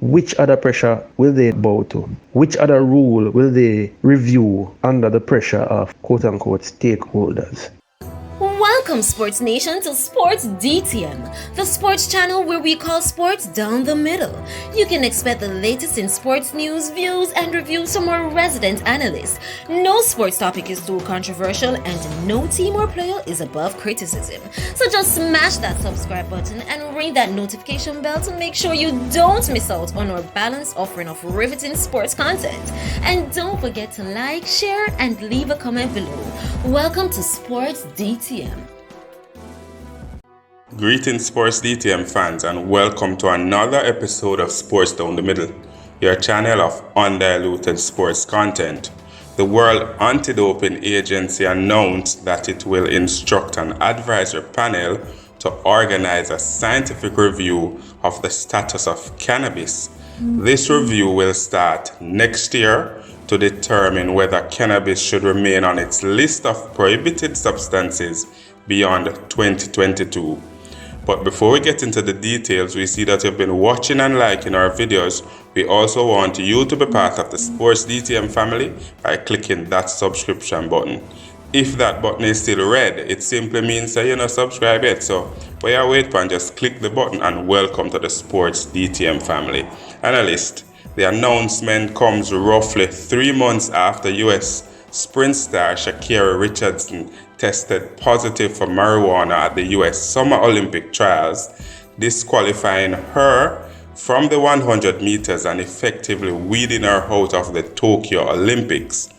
which other pressure will they bow to? Which other rule will they review under the pressure of quote-unquote stakeholders? Welcome, Sports Nation, to Sports DTM, the sports channel where we call sports down the middle. You can expect the latest in sports news, views, and reviews from our resident analysts. No sports topic is too controversial, and no team or player is above criticism. So just smash that subscribe button and ring that notification bell to make sure you don't miss out on our balanced offering of riveting sports content. And don't forget to like, share, and leave a comment below. Welcome to Sports DTM. Greetings, Sports DTM fans, and welcome to another episode of Sports Down the Middle, your channel of undiluted sports content. The World Anti-Doping Agency announced that it will instruct an advisory panel to organize a scientific review of the status of cannabis. This review will start next year to determine whether cannabis should remain on its list of prohibited substances beyond 2022. But before we get into the details, we see that you've been watching and liking our videos. We also want you to be part of the Sports DTM family by clicking that subscription button. If that button is still red, it simply means that you're not subscribed yet. So while you wait for, just click the button and welcome to the Sports DTM family. Analyst, the announcement comes roughly 3 months after US sprint star Sha'Carri Richardson tested positive for marijuana at the US Summer Olympic trials, disqualifying her from the 100 meters and effectively weeding her out of the Tokyo Olympics.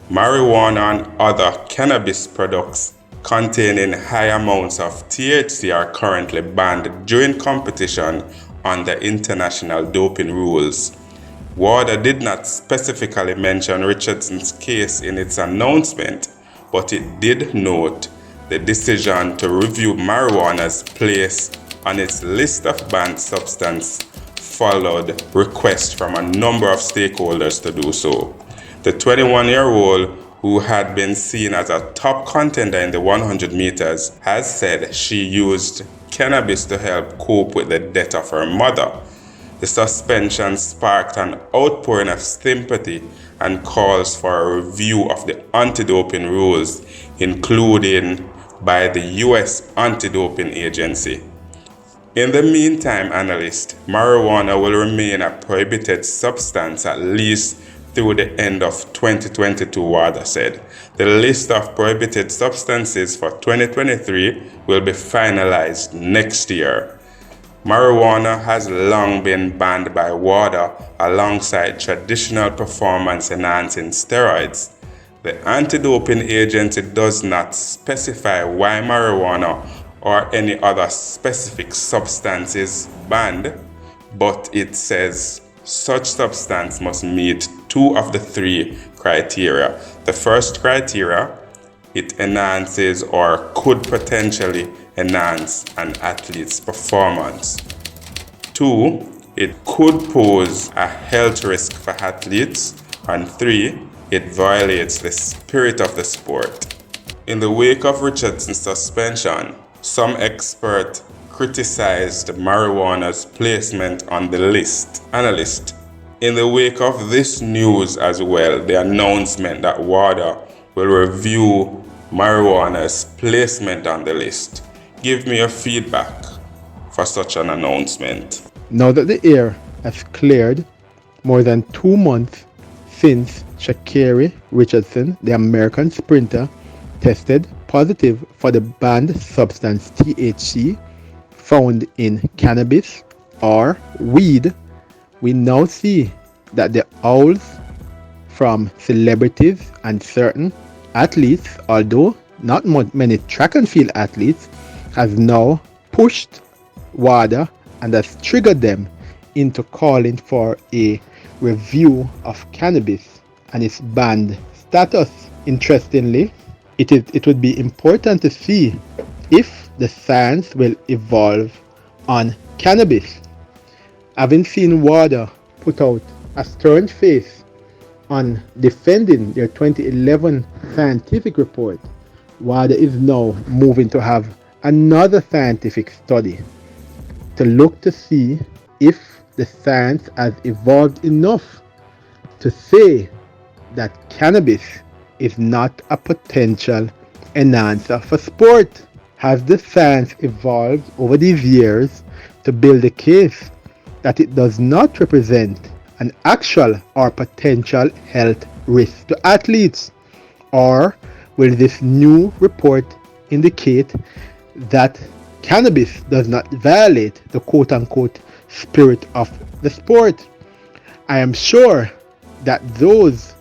Marijuana and other cannabis products containing high amounts of THC are currently banned during competition under international doping rules. WADA did not specifically mention Richardson's case in its announcement, but it did note the decision to review marijuana's place on its list of banned substances followed requests from a number of stakeholders to do so. The 21-year-old, who had been seen as a top contender in the 100 meters, has said she used cannabis to help cope with the death of her mother. The suspension sparked an outpouring of sympathy and calls for a review of the anti-doping rules, including by the US Anti-Doping Agency. In the meantime, analysts, marijuana will remain a prohibited substance at least through the end of 2022, WADA said. The list of prohibited substances for 2023 will be finalized next year. Marijuana has long been banned by WADA alongside traditional performance-enhancing steroids. The anti-doping agency does not specify why marijuana or any other specific substance is banned, but it says such substance must meet 2 of the 3 criteria. The first criteria, it enhances or could potentially enhance an athlete's performance. 2, it could pose a health risk for athletes. And 3, it violates the spirit of the sport. In the wake of Richardson's suspension, some experts criticized marijuana's placement on the list. Analyst, in the wake of this news as well, the announcement that WADA will review marijuana's placement on the list. Give me your feedback for such an announcement. Now that the air has cleared more than 2 months since Sha'Carri Richardson, the American sprinter, tested positive for the banned substance THC found in cannabis or weed, we now see that the owls from celebrities and certain athletes, although not many track and field athletes, has now pushed WADA and has triggered them into calling for a review of cannabis and its banned status. Interestingly, it would be important to see if the science will evolve on cannabis. Having seen WADA put out a stern face on defending their 2011 scientific report, WADA is now moving to have another scientific study to look to see if the science has evolved enough to say that cannabis is not a potential enhancer for sport. Has the science evolved over these years to build a case that it does not represent an actual or potential health risk to athletes? Or will this new report indicate that cannabis does not violate the quote-unquote spirit of the sport? I am sure that those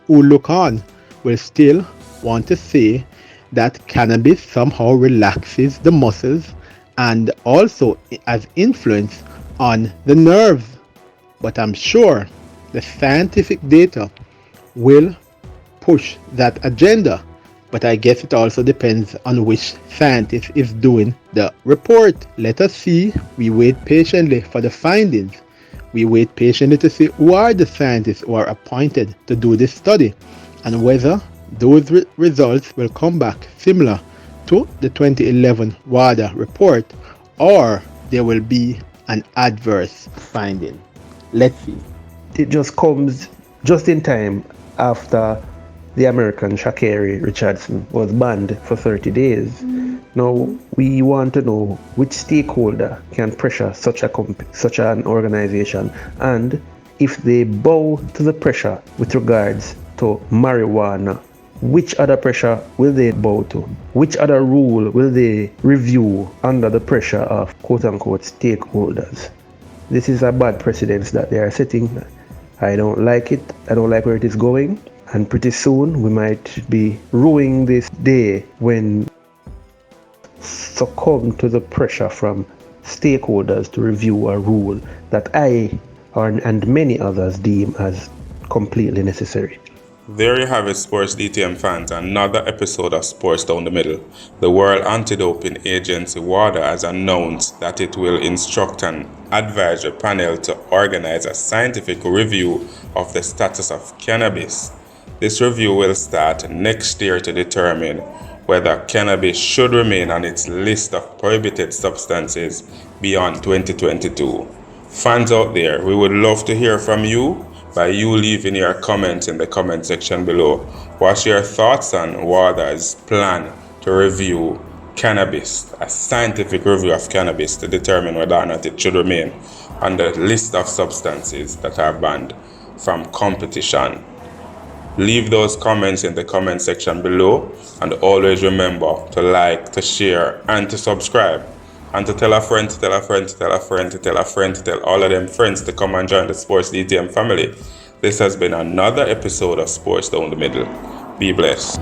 who look on will still want to say that cannabis somehow relaxes the muscles and also has influence on the nerves. But I'm sure the scientific data will push that agenda. But I guess it also depends on which scientist is doing the report. Let us see. We wait patiently for the findings. We wait patiently to see who are the scientists who are appointed to do this study and whether those results will come back similar to the 2011 WADA report or there will be an adverse finding. Let's see. It just comes just in time after the American Sha'Carri Richardson was banned for 30 days. Now, we want to know which stakeholder can pressure such an organization, and if they bow to the pressure with regards to marijuana, which other pressure will they bow to? Which other rule will they review under the pressure of quote-unquote stakeholders? This is a bad precedence that they are setting. I don't like it. I don't like where it is going. And pretty soon we might be ruining this day when succumb to the pressure from stakeholders to review a rule that I and many others deem as completely necessary. There you have it, sports DTM fans, another episode of Sports Down the Middle. The World Anti-Doping Agency WADA has announced that it will instruct an advisory panel to organize a scientific review of the status of cannabis. This review will start next year to determine whether cannabis should remain on its list of prohibited substances beyond 2022. Fans out there, we would love to hear from you by you leaving your comments in the comment section below. What's your thoughts on WADA's plan to review cannabis, a scientific review of cannabis to determine whether or not it should remain on the list of substances that are banned from competition? Leave those comments in the comment section below, and always remember to like, to share, and to subscribe, and to tell a friend, to tell a friend, to tell a friend, to tell a friend, to tell all of them friends to come and join the Sports DTM family. This has been another episode of Sports Down the Middle. Be blessed.